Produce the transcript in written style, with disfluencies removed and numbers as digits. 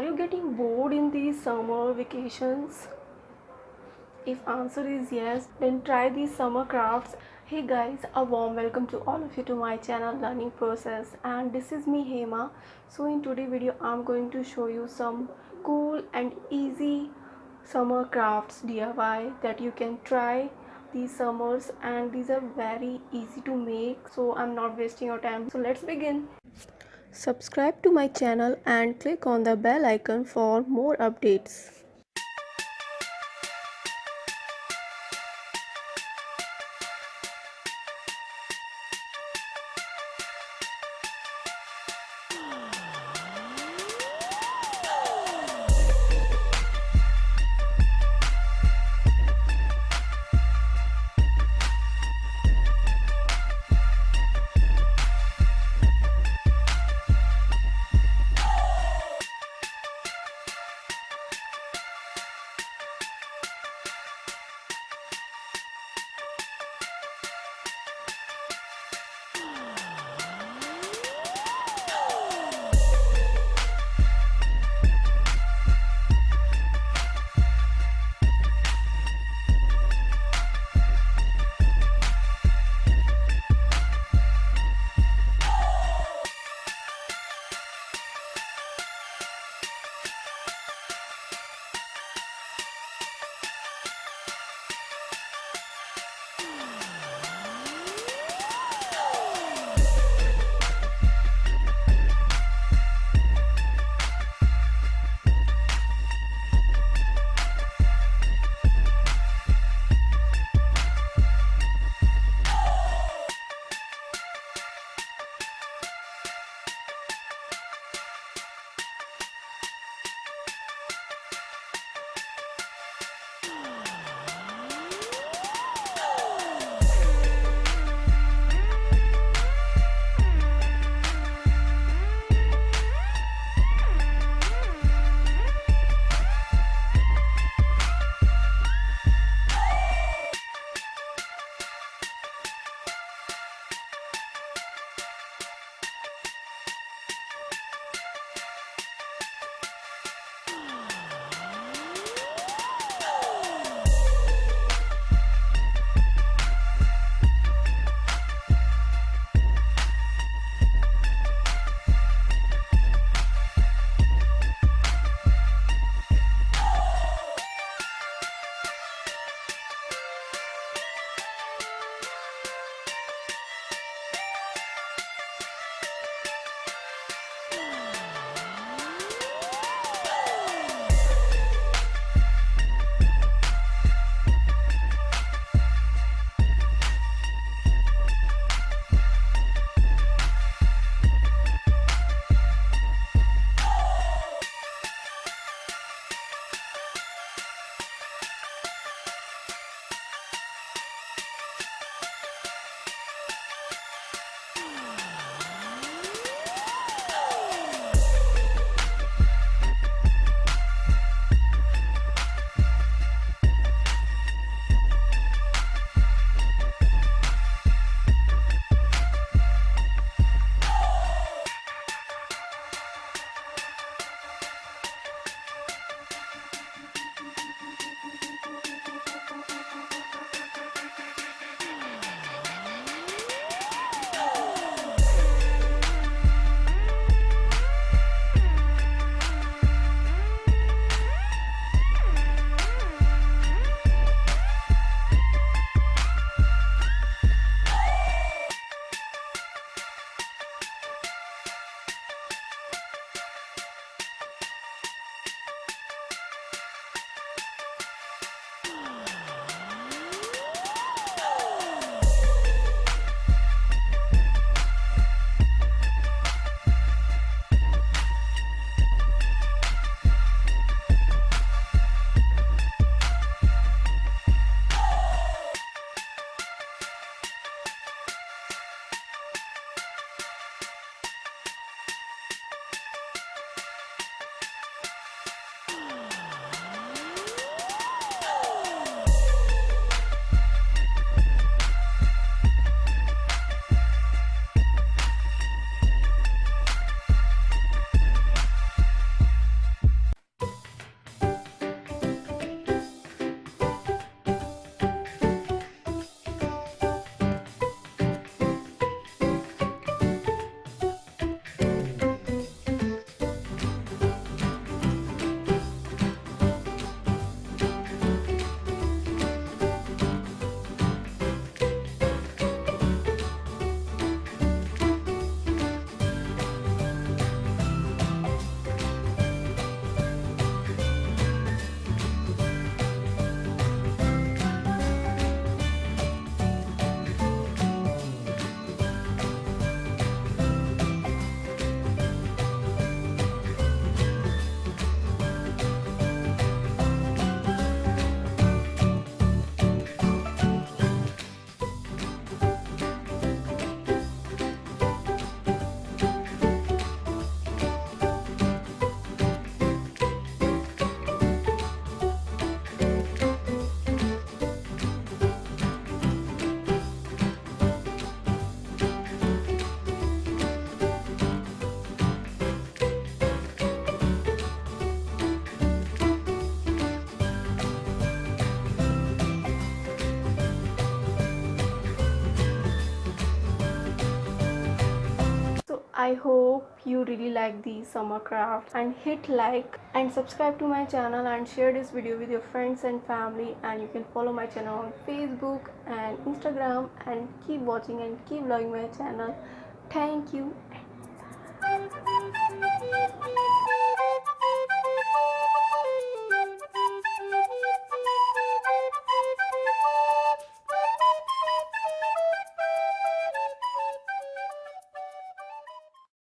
Are you getting bored in these summer vacations? If answer is yes, then try these summer crafts. Hey guys, a warm welcome to all of you to my channel Learning Process, and this is me Hema. So in today's video I'm going to show you some cool and easy summer crafts DIY that you can try these summers, and these are very easy to make, so I'm not wasting your time. So let's begin. Subscribe to my channel and click on the bell icon for more updates. I hope you really like these summer crafts, and hit like and subscribe to my channel and share this video with your friends and family, and you can follow my channel on Facebook and Instagram, and keep watching and keep loving my channel. Thank you.